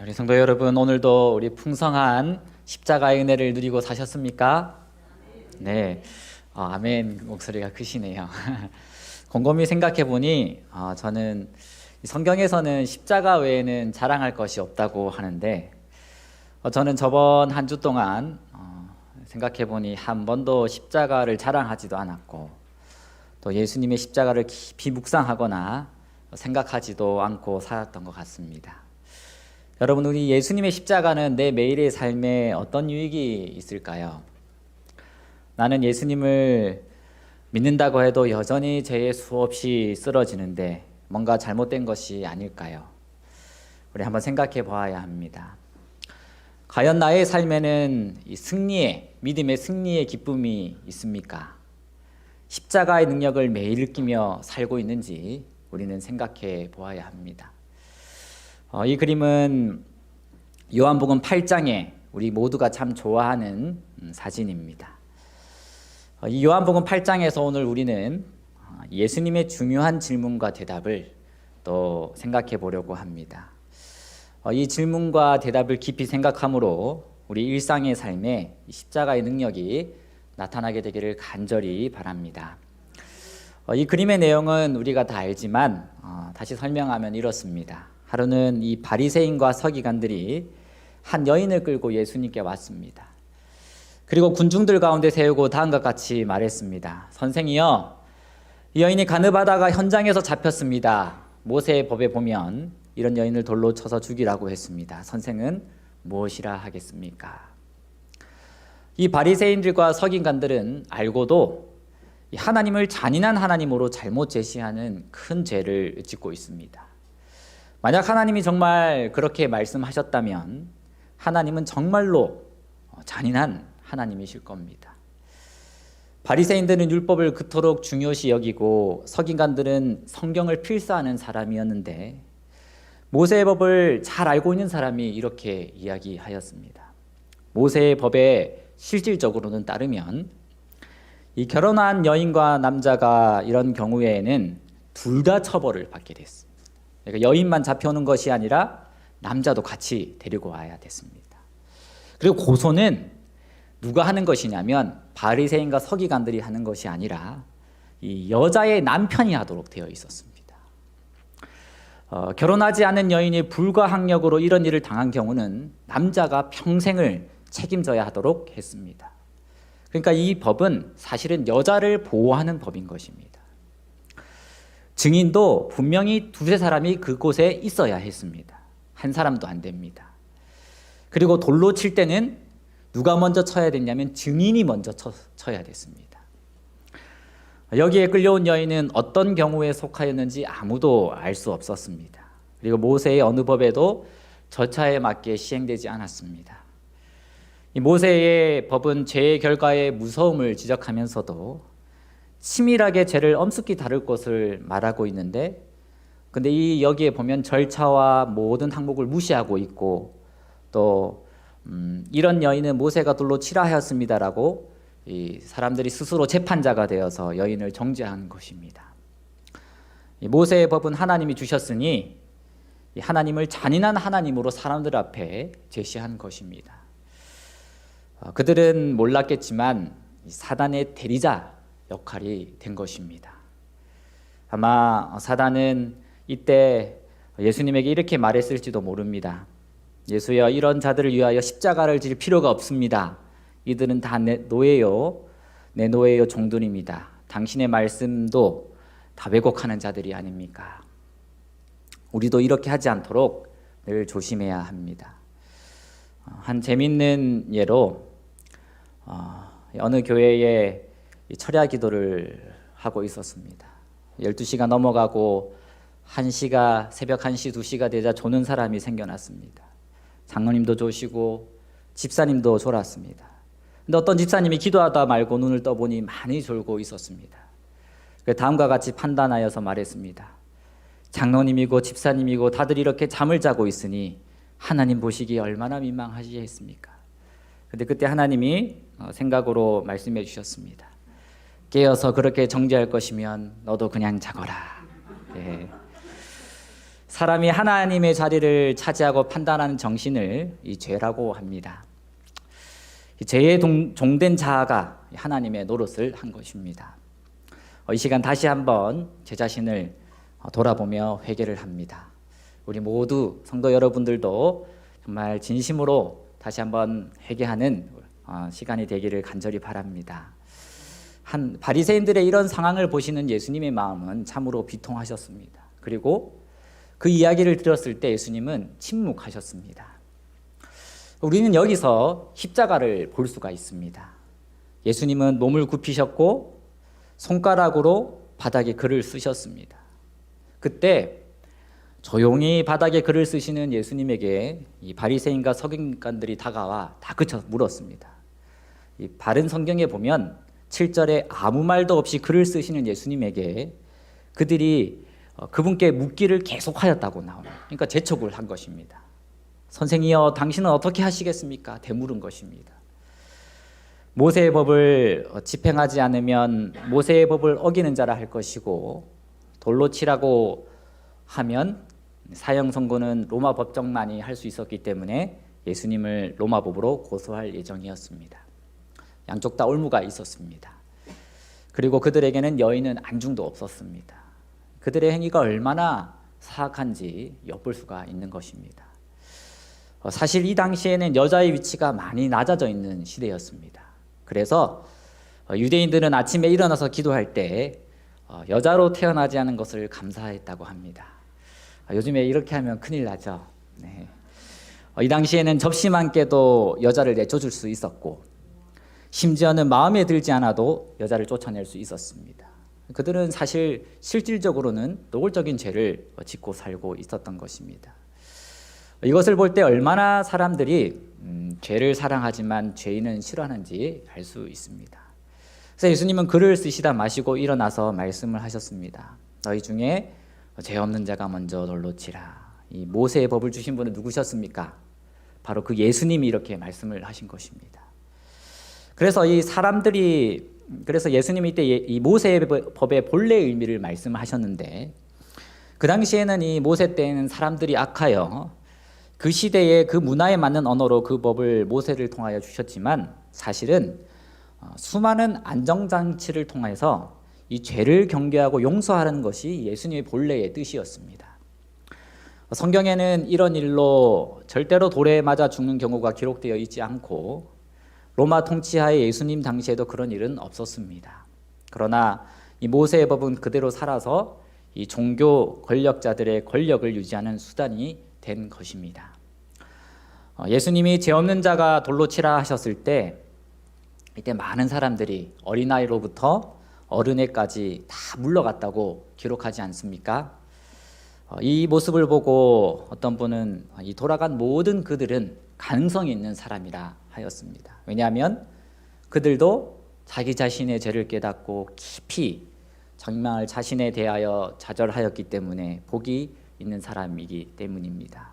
우리 성도 여러분, 오늘도 우리 풍성한 십자가의 은혜를 누리고 사셨습니까? 네, 아멘 목소리가 크시네요. 곰곰이 생각해 보니 저는 성경에서는 십자가 외에는 자랑할 것이 없다고 하는데 저는 저번 한 주 동안 생각해 보니 한 번도 십자가를 자랑하지도 않았고 또 예수님의 십자가를 깊이 묵상하거나 생각하지도 않고 살았던 것 같습니다. 여러분, 우리 예수님의 십자가는 내 매일의 삶에 어떤 유익이 있을까요? 나는 예수님을 믿는다고 해도 여전히 죄에 수없이 쓰러지는데 뭔가 잘못된 것이 아닐까요? 우리 한번 생각해 보아야 합니다. 과연 나의 삶에는 이 믿음의 승리의 기쁨이 있습니까? 십자가의 능력을 매일 느끼며 살고 있는지 우리는 생각해 보아야 합니다. 이 그림은 요한복음 8장에 우리 모두가 참 좋아하는 사진입니다. 이 요한복음 8장에서 오늘 우리는 예수님의 중요한 질문과 대답을 또 생각해 보려고 합니다. 이 질문과 대답을 깊이 생각함으로 우리 일상의 삶에 십자가의 능력이 나타나게 되기를 간절히 바랍니다. 이 그림의 내용은 우리가 다 알지만 다시 설명하면 이렇습니다. 하루는 이 바리새인과 서기관들이 한 여인을 끌고 예수님께 왔습니다. 그리고 군중들 가운데 세우고 다음과 같이 말했습니다. 선생이여, 이 여인이 간음하다가 현장에서 잡혔습니다. 모세의 법에 보면 이런 여인을 돌로 쳐서 죽이라고 했습니다. 선생은 무엇이라 하겠습니까? 이 바리새인들과 서기관들은 알고도 하나님을 잔인한 하나님으로 잘못 제시하는 큰 죄를 짓고 있습니다. 만약 하나님이 정말 그렇게 말씀하셨다면 하나님은 정말로 잔인한 하나님이실 겁니다. 바리새인들은 율법을 그토록 중요시 여기고 서기관들은 성경을 필사하는 사람이었는데 모세의 법을 잘 알고 있는 사람이 이렇게 이야기하였습니다. 모세의 법에 실질적으로는 따르면 이 결혼한 여인과 남자가 이런 경우에는 둘 다 처벌을 받게 됐습니다. 그러니까 여인만 잡혀오는 것이 아니라 남자도 같이 데리고 와야 됐습니다. 그리고 고소는 누가 하는 것이냐면 바리새인과 서기관들이 하는 것이 아니라 이 여자의 남편이 하도록 되어 있었습니다. 결혼하지 않은 여인이 불가항력으로 이런 일을 당한 경우는 남자가 평생을 책임져야 하도록 했습니다. 그러니까 이 법은 사실은 여자를 보호하는 법인 것입니다. 증인도 분명히 두세 사람이 그곳에 있어야 했습니다. 한 사람도 안 됩니다. 그리고 돌로 칠 때는 누가 먼저 쳐야 됐냐면 증인이 먼저 쳐야 됐습니다. 여기에 끌려온 여인은 어떤 경우에 속하였는지 아무도 알 수 없었습니다. 그리고 모세의 어느 법에도 절차에 맞게 시행되지 않았습니다. 이 모세의 법은 죄의 결과의 무서움을 지적하면서도 치밀하게 죄를 엄습히 다룰 것을 말하고 있는데 근데 여기에 보면 절차와 모든 항목을 무시하고 있고 또 이런 여인은 모세가 돌로 치라 하였습니다라고 이 사람들이 스스로 재판자가 되어서 여인을 정죄한 것입니다. 이 모세의 법은 하나님이 주셨으니 이 하나님을 잔인한 하나님으로 사람들 앞에 제시한 것입니다. 그들은 몰랐겠지만 사단의 대리자 역할이 된 것입니다. 아마 사단은 이때 예수님에게 이렇게 말했을지도 모릅니다. 예수여, 이런 자들을 위하여 십자가를 질 필요가 없습니다. 이들은 다 내 노예요 종들입니다. 당신의 말씀도 다 왜곡하는 자들이 아닙니까? 우리도 이렇게 하지 않도록 늘 조심해야 합니다. 한 재밌는 예로 어느 교회에 철야 기도를 하고 있었습니다. 12시가 넘어가고 1시가 새벽 1시, 2시가 되자 조는 사람이 생겨났습니다. 장로님도 조시고 집사님도 졸았습니다. 근데 어떤 집사님이 기도하다 말고 눈을 떠보니 많이 졸고 있었습니다. 다음과 같이 판단하여서 말했습니다. 장로님이고 집사님이고 다들 이렇게 잠을 자고 있으니 하나님 보시기에 얼마나 민망하시겠습니까? 근데 그때 하나님이 생각으로 말씀해 주셨습니다. 깨어서 그렇게 정죄할 것이면 너도 그냥 자거라. 네. 사람이 하나님의 자리를 차지하고 판단하는 정신을 이 죄라고 합니다. 이 죄에 종된 자아가 하나님의 노릇을 한 것입니다. 이 시간 다시 한번 제 자신을 돌아보며 회개를 합니다. 우리 모두 성도 여러분들도 정말 진심으로 다시 한번 회개하는 시간이 되기를 간절히 바랍니다. 바리새인들의 이런 상황을 보시는 예수님의 마음은 참으로 비통하셨습니다. 그리고 그 이야기를 들었을 때 예수님은 침묵하셨습니다. 우리는 여기서 십자가를 볼 수가 있습니다. 예수님은 몸을 굽히셨고 손가락으로 바닥에 글을 쓰셨습니다. 그때 조용히 바닥에 글을 쓰시는 예수님에게 이 바리새인과 서기관들이 다가와 다그쳐 물었습니다. 이 바른 성경에 보면 7절에 아무 말도 없이 글을 쓰시는 예수님에게 그들이 그분께 묻기를 계속하였다고 나옵니다. 그러니까 재촉을 한 것입니다. 선생이여, 당신은 어떻게 하시겠습니까? 되물은 것입니다. 모세의 법을 집행하지 않으면 모세의 법을 어기는 자라 할 것이고, 돌로 치라고 하면 사형 선고는 로마 법정만이 할 수 있었기 때문에 예수님을 로마 법으로 고소할 예정이었습니다. 양쪽 다 올무가 있었습니다. 그리고 그들에게는 여인은 안중도 없었습니다. 그들의 행위가 얼마나 사악한지 엿볼 수가 있는 것입니다. 사실 이 당시에는 여자의 위치가 많이 낮아져 있는 시대였습니다. 그래서 유대인들은 아침에 일어나서 기도할 때 여자로 태어나지 않은 것을 감사했다고 합니다. 요즘에 이렇게 하면 큰일 나죠. 네. 이 당시에는 접시만 깨도 여자를 내쫓을 수 있었고, 심지어는 마음에 들지 않아도 여자를 쫓아낼 수 있었습니다. 그들은 사실 실질적으로는 노골적인 죄를 짓고 살고 있었던 것입니다. 이것을 볼 때 얼마나 사람들이 죄를 사랑하지만 죄인은 싫어하는지 알 수 있습니다. 그래서 예수님은 글을 쓰시다 마시고 일어나서 말씀을 하셨습니다. 너희 중에 죄 없는 자가 먼저 돌로 치라. 이 모세의 법을 주신 분은 누구셨습니까? 바로 그 예수님이 이렇게 말씀을 하신 것입니다. 그래서 그래서 예수님이 이때 이 모세의 법의 본래 의미를 말씀하셨는데, 그 당시에는 이 모세 때에는 사람들이 악하여 그 시대의 그 문화에 맞는 언어로 그 법을 모세를 통하여 주셨지만, 사실은 수많은 안정장치를 통해서 이 죄를 경계하고 용서하는 것이 예수님의 본래의 뜻이었습니다. 성경에는 이런 일로 절대로 돌에 맞아 죽는 경우가 기록되어 있지 않고, 로마 통치하에 예수님 당시에도 그런 일은 없었습니다. 그러나 이 모세의 법은 그대로 살아서 이 종교 권력자들의 권력을 유지하는 수단이 된 것입니다. 예수님이 죄 없는 자가 돌로 치라 하셨을 때, 이때 많은 사람들이 어린아이로부터 어른에까지 다 물러갔다고 기록하지 않습니까? 이 모습을 보고 어떤 분은 이 돌아간 모든 그들은 가능성이 있는 사람이라 하였습니다. 왜냐하면 그들도 자기 자신의 죄를 깨닫고 깊이 정말 자신에 대하여 좌절하였기 때문에 복이 있는 사람이기 때문입니다.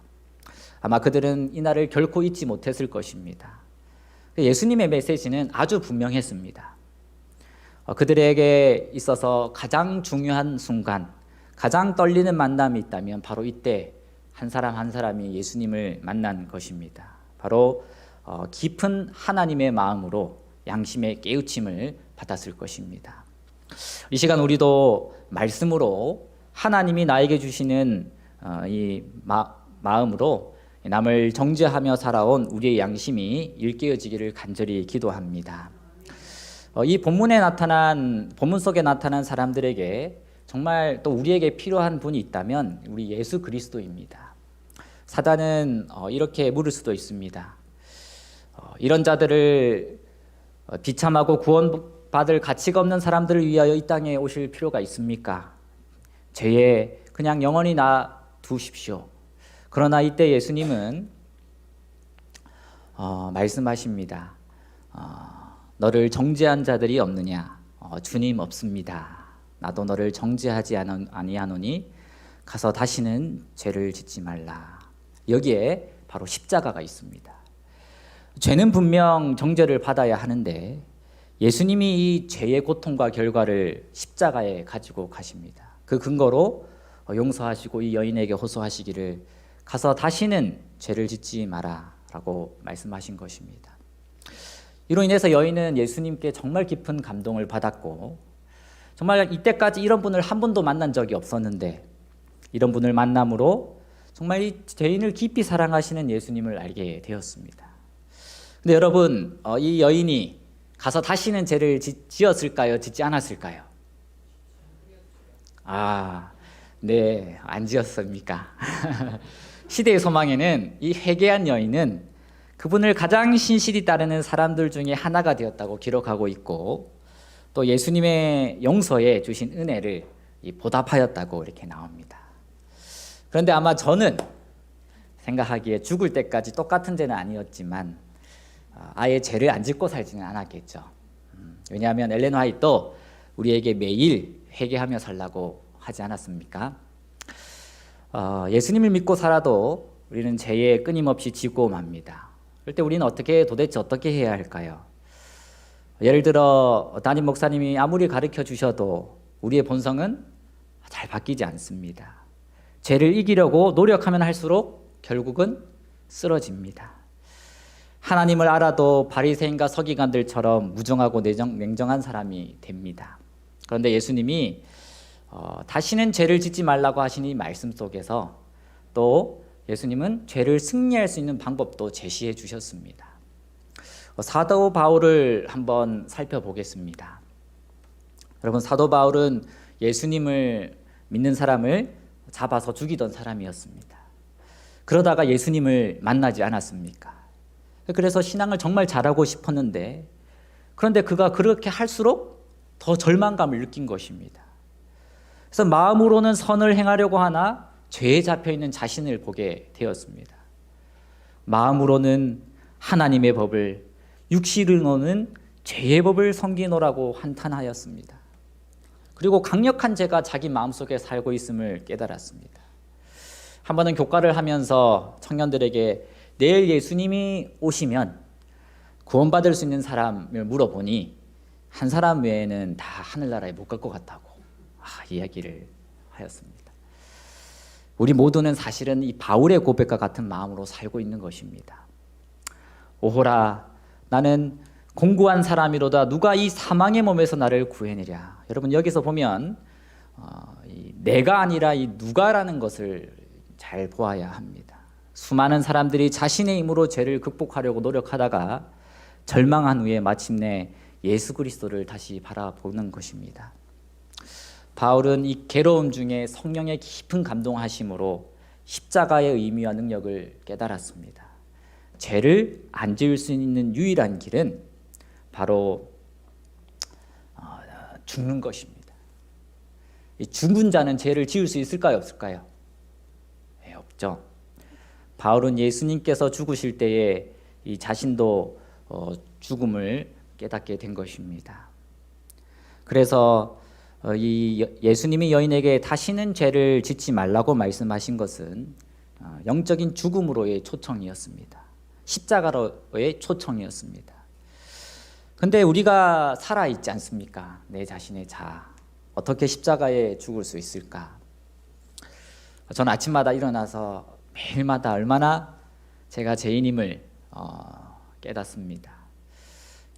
아마 그들은 이날을 결코 잊지 못했을 것입니다. 예수님의 메시지는 아주 분명했습니다. 그들에게 있어서 가장 중요한 순간, 가장 떨리는 만남이 있다면 바로 이때 한 사람 한 사람이 예수님을 만난 것입니다. 바로 깊은 하나님의 마음으로 양심의 깨우침을 받았을 것입니다. 이 시간 우리도 말씀으로 하나님이 나에게 주시는 이 마음으로 남을 정죄하며 살아온 우리의 양심이 일깨어지기를 간절히 기도합니다. 이 본문 속에 나타난 사람들에게 정말 또 우리에게 필요한 분이 있다면 우리 예수 그리스도입니다. 사단은 이렇게 물을 수도 있습니다. 이런 자들을 비참하고 구원받을 가치가 없는 사람들을 위하여 이 땅에 오실 필요가 있습니까? 죄에 그냥 영원히 놔두십시오. 그러나 이때 예수님은 말씀하십니다. 너를 정죄한 자들이 없느냐? 주님 없습니다. 나도 너를 정죄하지 아니하노니 가서 다시는 죄를 짓지 말라. 여기에 바로 십자가가 있습니다. 죄는 분명 정죄를 받아야 하는데 예수님이 이 죄의 고통과 결과를 십자가에 가지고 가십니다. 그 근거로 용서하시고 이 여인에게 호소하시기를 가서 다시는 죄를 짓지 마라라고 말씀하신 것입니다. 이로 인해서 여인은 예수님께 정말 깊은 감동을 받았고, 정말 이때까지 이런 분을 한 번도 만난 적이 없었는데 이런 분을 만남으로 정말 이 죄인을 깊이 사랑하시는 예수님을 알게 되었습니다. 근데 여러분, 이 여인이 가서 다시는 죄를 지었을까요? 짓지 않았을까요? 네, 안 지었습니까? 시대의 소망에는 이 회개한 여인은 그분을 가장 신실히 따르는 사람들 중에 하나가 되었다고 기록하고 있고, 또 예수님의 용서에 주신 은혜를 보답하였다고 이렇게 나옵니다. 그런데 아마 저는 생각하기에 죽을 때까지 똑같은 죄는 아니었지만 아예 죄를 안 짓고 살지는 않았겠죠. 왜냐하면 엘렌 화이트도 우리에게 매일 회개하며 살라고 하지 않았습니까? 예수님을 믿고 살아도 우리는 죄에 끊임없이 지고 맙니다. 그럴 때 우리는 도대체 어떻게 해야 할까요? 예를 들어 담임 목사님이 아무리 가르쳐 주셔도 우리의 본성은 잘 바뀌지 않습니다. 죄를 이기려고 노력하면 할수록 결국은 쓰러집니다. 하나님을 알아도 바리새인과 서기관들처럼 무정하고 냉정한 사람이 됩니다. 그런데 예수님이 다시는 죄를 짓지 말라고 하신 이 말씀 속에서 또 예수님은 죄를 승리할 수 있는 방법도 제시해 주셨습니다. 사도 바울을 한번 살펴보겠습니다. 여러분, 사도 바울은 예수님을 믿는 사람을 잡아서 죽이던 사람이었습니다. 그러다가 예수님을 만나지 않았습니까? 그래서 신앙을 정말 잘하고 싶었는데, 그런데 그가 그렇게 할수록 더 절망감을 느낀 것입니다. 그래서 마음으로는 선을 행하려고 하나 죄에 잡혀있는 자신을 보게 되었습니다. 마음으로는 하나님의 법을, 육신으로는 죄의 법을 섬기노라고 한탄하였습니다. 그리고 강력한 죄가 자기 마음속에 살고 있음을 깨달았습니다. 한 번은 교과를 하면서 청년들에게 내일 예수님이 오시면 구원받을 수 있는 사람을 물어보니 한 사람 외에는 다 하늘나라에 못 갈 것 같다고 이야기를 하였습니다. 우리 모두는 사실은 이 바울의 고백과 같은 마음으로 살고 있는 것입니다. 오호라, 나는 공고한 사람이로다. 누가 이 사망의 몸에서 나를 구해내랴. 여러분, 여기서 보면 내가 아니라 이 누가라는 것을 잘 보아야 합니다. 수많은 사람들이 자신의 힘으로 죄를 극복하려고 노력하다가 절망한 후에 마침내 예수 그리스도를 다시 바라보는 것입니다. 바울은 이 괴로움 중에 성령의 깊은 감동하심으로 십자가의 의미와 능력을 깨달았습니다. 죄를 안 지을 수 있는 유일한 길은 바로 죽는 것입니다. 이 죽은 자는 죄를 지을 수 있을까요, 없을까요? 네, 없죠. 바울은 예수님께서 죽으실 때에 이 자신도 죽음을 깨닫게 된 것입니다. 그래서 이 예수님이 여인에게 다시는 죄를 짓지 말라고 말씀하신 것은 영적인 죽음으로의 초청이었습니다. 십자가로의 초청이었습니다. 근데 우리가 살아있지 않습니까? 내 자신의 자아. 어떻게 십자가에 죽을 수 있을까? 저는 아침마다 일어나서 매일마다 얼마나 제가 죄인임을 깨닫습니다.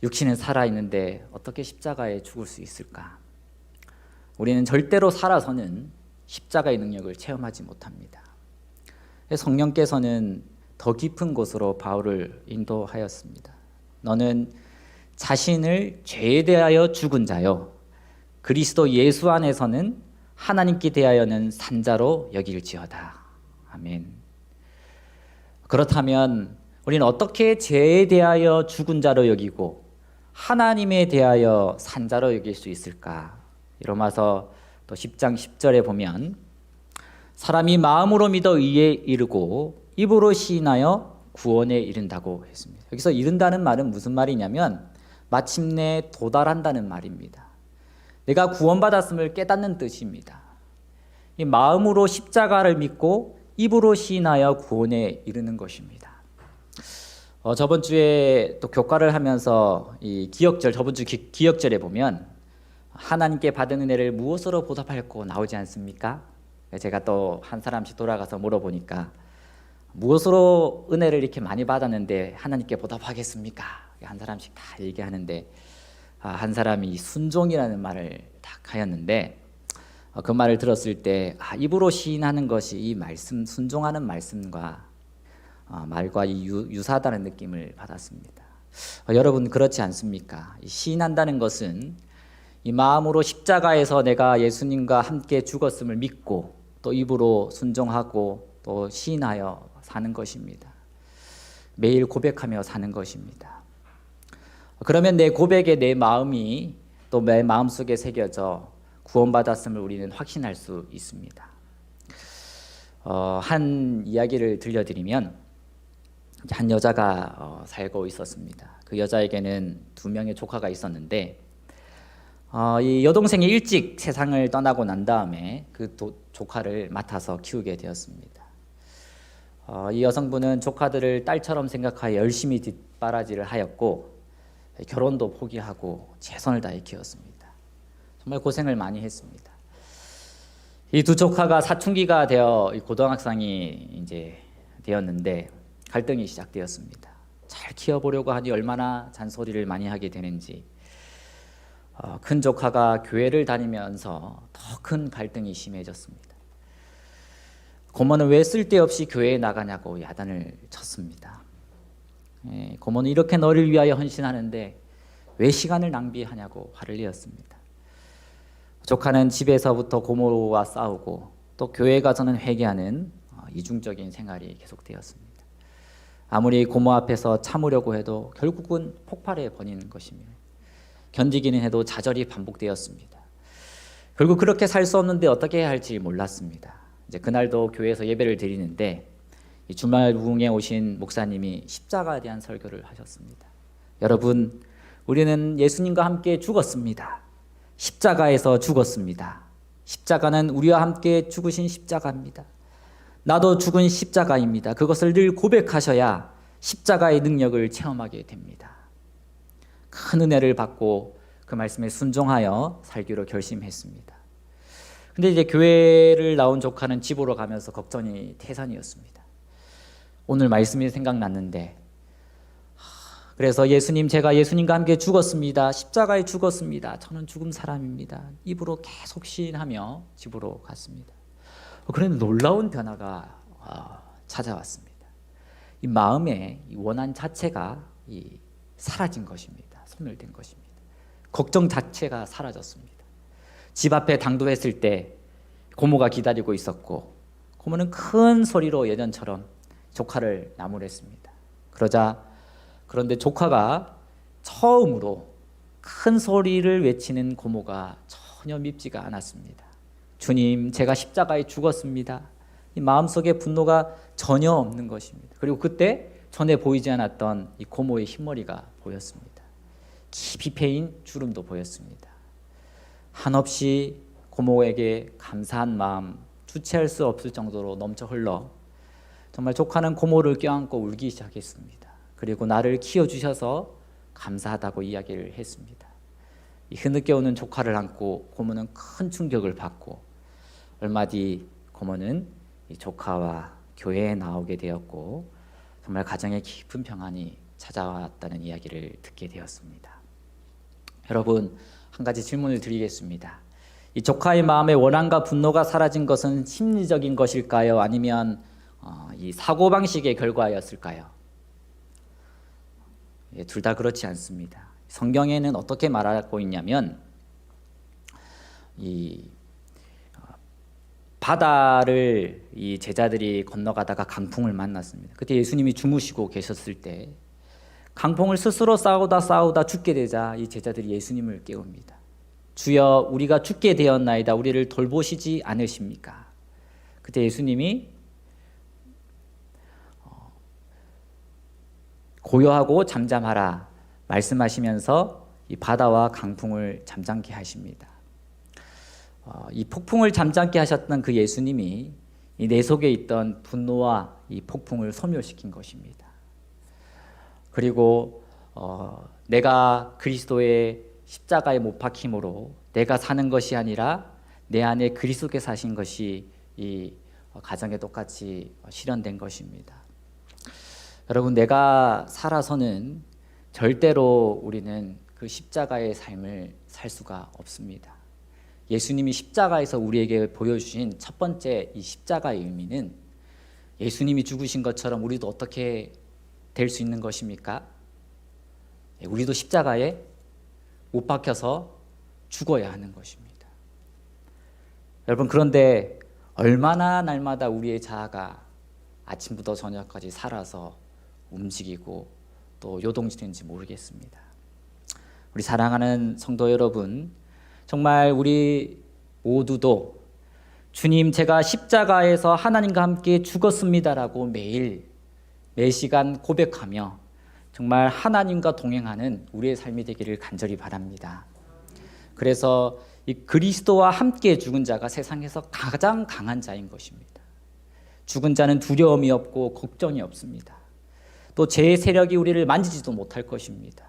육신은 살아있는데 어떻게 십자가에 죽을 수 있을까? 우리는 절대로 살아서는 십자가의 능력을 체험하지 못합니다. 성령께서는 더 깊은 곳으로 바울을 인도하였습니다. 너는 자신을 죄에 대하여 죽은 자요, 그리스도 예수 안에서는 하나님께 대하여는 산자로 여길지어다. 아멘. 그렇다면 우리는 어떻게 죄에 대하여 죽은 자로 여기고 하나님에 대하여 산자로 여길 수 있을까? 로마서 또 10장 10절에 보면 사람이 마음으로 믿어 의에 이르고 입으로 시인하여 구원에 이른다고 했습니다. 여기서 이른다는 말은 무슨 말이냐면 마침내 도달한다는 말입니다. 내가 구원받았음을 깨닫는 뜻입니다. 이 마음으로 십자가를 믿고 입으로 시인하여 구원에 이르는 것입니다. 저번 주에 또 교과를 하면서 이 기억절, 저번 주 기억절에 보면 하나님께 받은 은혜를 무엇으로 보답할고 나오지 않습니까? 제가 또 한 사람씩 돌아가서 물어보니까 무엇으로 은혜를 이렇게 많이 받았는데 하나님께 보답하겠습니까? 한 사람씩 다 얘기하는데 한 사람이 순종이라는 말을 딱 하였는데 그 말을 들었을 때 입으로 시인하는 것이 이 말씀, 순종하는 말씀과 말과 유사하다는 느낌을 받았습니다. 여러분 그렇지 않습니까? 시인한다는 것은 이 마음으로 십자가에서 내가 예수님과 함께 죽었음을 믿고 또 입으로 순종하고 또 시인하여 사는 것입니다. 매일 고백하며 사는 것입니다. 그러면 내 고백에 내 마음이 또 내 마음속에 새겨져 구원받았음을 우리는 확신할 수 있습니다. 한 이야기를 들려드리면 한 여자가 살고 있었습니다. 그 여자에게는 2명의 조카가 있었는데 이 여동생이 일찍 세상을 떠나고 난 다음에 그 조카를 맡아서 키우게 되었습니다. 이 여성분은 조카들을 딸처럼 생각하여 열심히 뒷바라지를 하였고 결혼도 포기하고 최선을 다해 키웠습니다. 정말 고생을 많이 했습니다. 이 2 조카가 사춘기가 되어 고등학생이 이제 되었는데 갈등이 시작되었습니다. 잘 키워보려고 하니 얼마나 잔소리를 많이 하게 되는지 큰 조카가 교회를 다니면서 더 큰 갈등이 심해졌습니다. 고모는 왜 쓸데없이 교회에 나가냐고 야단을 쳤습니다. 고모는 이렇게 너를 위하여 헌신하는데 왜 시간을 낭비하냐고 화를 내었습니다. 조카는 집에서부터 고모와 싸우고 또 교회 가서는 회개하는 이중적인 생활이 계속되었습니다. 아무리 고모 앞에서 참으려고 해도 결국은 폭발해 버리는 것이며 견디기는 해도 좌절이 반복되었습니다. 결국 그렇게 살 수 없는데 어떻게 해야 할지 몰랐습니다. 이제 그날도 교회에서 예배를 드리는데 이 주말 부흥에 오신 목사님이 십자가에 대한 설교를 하셨습니다. 여러분, 우리는 예수님과 함께 죽었습니다. 십자가에서 죽었습니다. 십자가는 우리와 함께 죽으신 십자가입니다. 나도 죽은 십자가입니다. 그것을 늘 고백하셔야 십자가의 능력을 체험하게 됩니다. 큰 은혜를 받고 그 말씀에 순종하여 살기로 결심했습니다. 근데 이제 교회를 나온 조카는 집으로 가면서 걱정이 태산이었습니다. 오늘 말씀이 생각났는데 그래서 예수님, 제가 예수님과 함께 죽었습니다. 십자가에 죽었습니다. 저는 죽은 사람입니다. 입으로 계속 시인하며 집으로 갔습니다. 그런데 놀라운 변화가 찾아왔습니다. 이 마음의 원한 자체가 사라진 것입니다. 소멸된 것입니다. 걱정 자체가 사라졌습니다. 집 앞에 당도했을 때 고모가 기다리고 있었고 고모는 큰 소리로 예전처럼 조카를 나무랬습니다. 그런데 조카가 처음으로 큰 소리를 외치는 고모가 전혀 밉지가 않았습니다. 주님, 제가 십자가에 죽었습니다. 이 마음속에 분노가 전혀 없는 것입니다. 그리고 그때 전에 보이지 않았던 이 고모의 흰머리가 보였습니다. 깊이 패인 주름도 보였습니다. 한없이 고모에게 감사한 마음 주체할 수 없을 정도로 넘쳐 흘러 정말 조카는 고모를 껴안고 울기 시작했습니다. 그리고 나를 키워주셔서 감사하다고 이야기를 했습니다. 이 흐느껴 오는 조카를 안고 고모는 큰 충격을 받고 얼마 뒤 고모는 이 조카와 교회에 나오게 되었고 정말 가정에 깊은 평안이 찾아왔다는 이야기를 듣게 되었습니다. 여러분, 한 가지 질문을 드리겠습니다. 이 조카의 마음의 원한과 분노가 사라진 것은 심리적인 것일까요? 아니면 이 사고방식의 결과였을까요? 둘 다 그렇지 않습니다. 성경에는 어떻게 말하고 있냐면 이 바다를 이 제자들이 건너가다가 강풍을 만났습니다. 그때 예수님이 주무시고 계셨을 때 강풍을 스스로 싸우다 죽게 되자 이 제자들이 예수님을 깨웁니다. 주여, 우리가 죽게 되었나이다. 우리를 돌보시지 않으십니까? 그때 예수님이 고요하고 잠잠하라 말씀하시면서 이 바다와 강풍을 잠잠케 하십니다. 이 폭풍을 잠잠케 하셨던 그 예수님이 이 내 속에 있던 분노와 이 폭풍을 소멸시킨 것입니다. 그리고 내가 그리스도의 십자가에 못 박힘으로 내가 사는 것이 아니라 내 안에 그리스도께 사신 것이 이 가정에 똑같이 실현된 것입니다. 여러분, 내가 살아서는 절대로 우리는 그 십자가의 삶을 살 수가 없습니다. 예수님이 십자가에서 우리에게 보여주신 첫 번째 이 십자가의 의미는 예수님이 죽으신 것처럼 우리도 어떻게 될 수 있는 것입니까? 우리도 십자가에 못 박혀서 죽어야 하는 것입니다. 여러분, 그런데 얼마나 날마다 우리의 자아가 아침부터 저녁까지 살아서 움직이고 또 요동치는지 모르겠습니다. 우리 사랑하는 성도 여러분, 정말 우리 모두도 주님, 제가 십자가에서 하나님과 함께 죽었습니다라고 매 시간 고백하며 정말 하나님과 동행하는 우리의 삶이 되기를 간절히 바랍니다. 그래서 이 그리스도와 함께 죽은 자가 세상에서 가장 강한 자인 것입니다. 죽은 자는 두려움이 없고 걱정이 없습니다. 또 죄의 세력이 우리를 만지지도 못할 것입니다.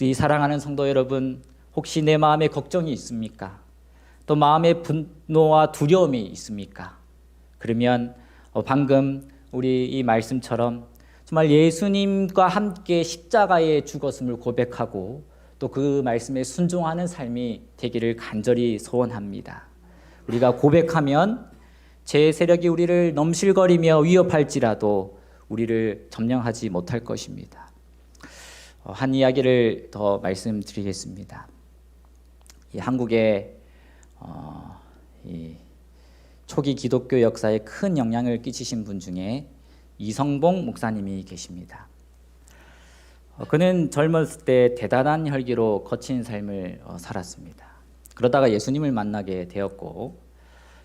이 사랑하는 성도 여러분, 혹시 내 마음에 걱정이 있습니까? 또 마음에 분노와 두려움이 있습니까? 그러면 방금 우리 이 말씀처럼 정말 예수님과 함께 십자가에 죽었음을 고백하고 또 그 말씀에 순종하는 삶이 되기를 간절히 소원합니다. 우리가 고백하면 죄의 세력이 우리를 넘실거리며 위협할지라도 우리를 점령하지 못할 것입니다. 한 이야기를 더 말씀드리겠습니다. 이 한국의 이 초기 기독교 역사에 큰 영향을 끼치신 분 중에 이성봉 목사님이 계십니다. 그는 젊었을 때 대단한 혈기로 거친 삶을 살았습니다. 그러다가 예수님을 만나게 되었고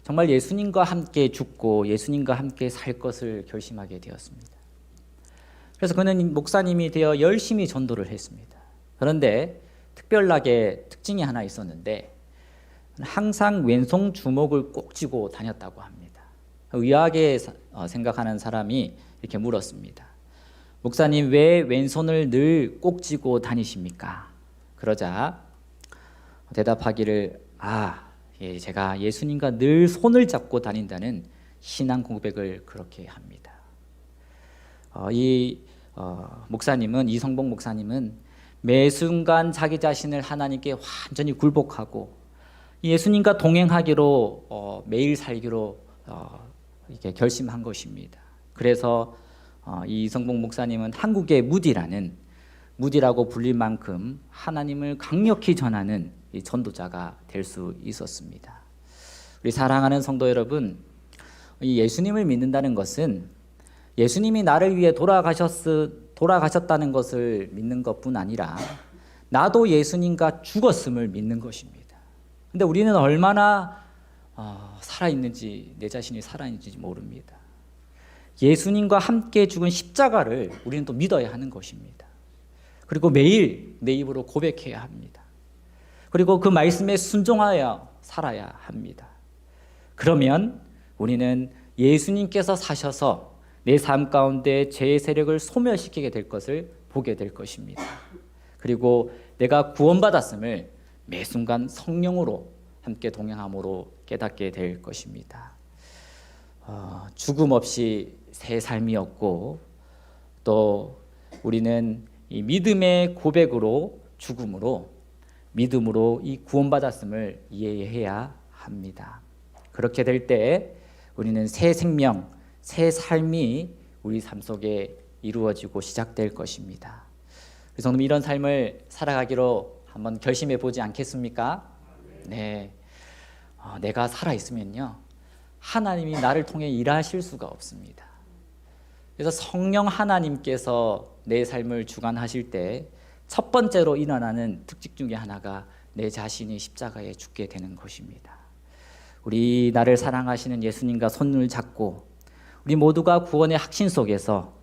정말 예수님과 함께 죽고 예수님과 함께 살 것을 결심하게 되었습니다. 그래서 그는 목사님이 되어 열심히 전도를 했습니다. 그런데 특별하게 특징이 하나 있었는데 항상 왼손 주먹을 꼭 쥐고 다녔다고 합니다. 의아하게 생각하는 사람이 이렇게 물었습니다. 목사님, 왜 왼손을 늘 꼭 쥐고 다니십니까? 그러자 대답하기를 예, 제가 예수님과 늘 손을 잡고 다닌다는 신앙 고백을 그렇게 합니다. 목사님은 이성봉 목사님은 매 순간 자기 자신을 하나님께 완전히 굴복하고 예수님과 동행하기로 매일 살기로 이렇게 결심한 것입니다. 그래서 이 이성봉 목사님은 한국의 무디라고 불릴 만큼 하나님을 강력히 전하는 이 전도자가 될 수 있었습니다. 우리 사랑하는 성도 여러분, 이 예수님을 믿는다는 것은 예수님이 나를 위해 돌아가셨다는 것을 믿는 것뿐 아니라 나도 예수님과 죽었음을 믿는 것입니다. 근데 우리는 얼마나 살아있는지, 내 자신이 살아있는지 모릅니다. 예수님과 함께 죽은 십자가를 우리는 또 믿어야 하는 것입니다. 그리고 매일 내 입으로 고백해야 합니다. 그리고 그 말씀에 순종하여 살아야 합니다. 그러면 우리는 예수님께서 사셔서 내 삶 가운데 죄의 세력을 소멸시키게 될 것을 보게 될 것입니다. 그리고 내가 구원받았음을 매 순간 성령으로 함께 동행함으로 깨닫게 될 것입니다. 죽음 없이 새 삶이었고 또 우리는 이 믿음의 고백으로 죽음으로 믿음으로 이 구원받았음을 이해해야 합니다. 그렇게 될 때 우리는 새 생명, 새 삶이 우리 삶 속에 이루어지고 시작될 것입니다. 그래서 오늘 이런 삶을 살아가기로 한번 결심해 보지 않겠습니까? 네, 내가 살아있으면요 하나님이 나를 통해 일하실 수가 없습니다. 그래서 성령 하나님께서 내 삶을 주관하실 때 첫 번째로 일어나는 특징 중에 하나가 내 자신이 십자가에 죽게 되는 것입니다. 우리 나를 사랑하시는 예수님과 손을 잡고 우리 모두가 구원의 확신 속에서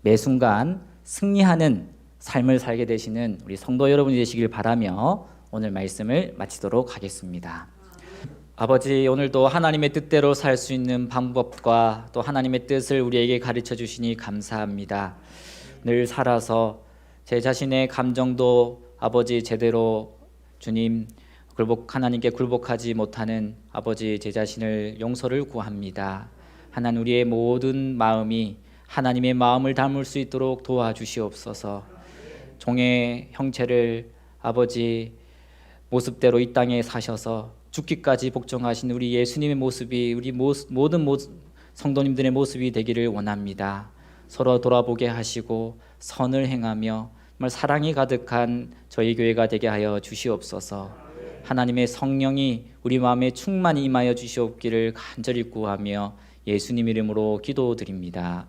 매 순간 승리하는 삶을 살게 되시는 우리 성도 여러분이 되시길 바라며 오늘 말씀을 마치도록 하겠습니다. 아버지, 오늘도 하나님의 뜻대로 살 수 있는 방법과 또 하나님의 뜻을 우리에게 가르쳐 주시니 감사합니다. 늘 살아서 제 자신의 감정도 아버지 제대로 주님 하나님께 굴복하지 못하는 아버지 제 자신을 용서를 구합니다. 하나님, 우리의 모든 마음이 하나님의 마음을 닮을 수 있도록 도와주시옵소서. 종의 형체를 아버지 모습대로 이 땅에 사셔서 죽기까지 복종하신 우리 예수님의 모습이 우리 모든 성도님들의 모습이 되기를 원합니다. 서로 돌아보게 하시고 선을 행하며 정말 사랑이 가득한 저희 교회가 되게 하여 주시옵소서. 하나님의 성령이 우리 마음에 충만히 임하여 주시옵기를 간절히 구하며 예수님 이름으로 기도드립니다.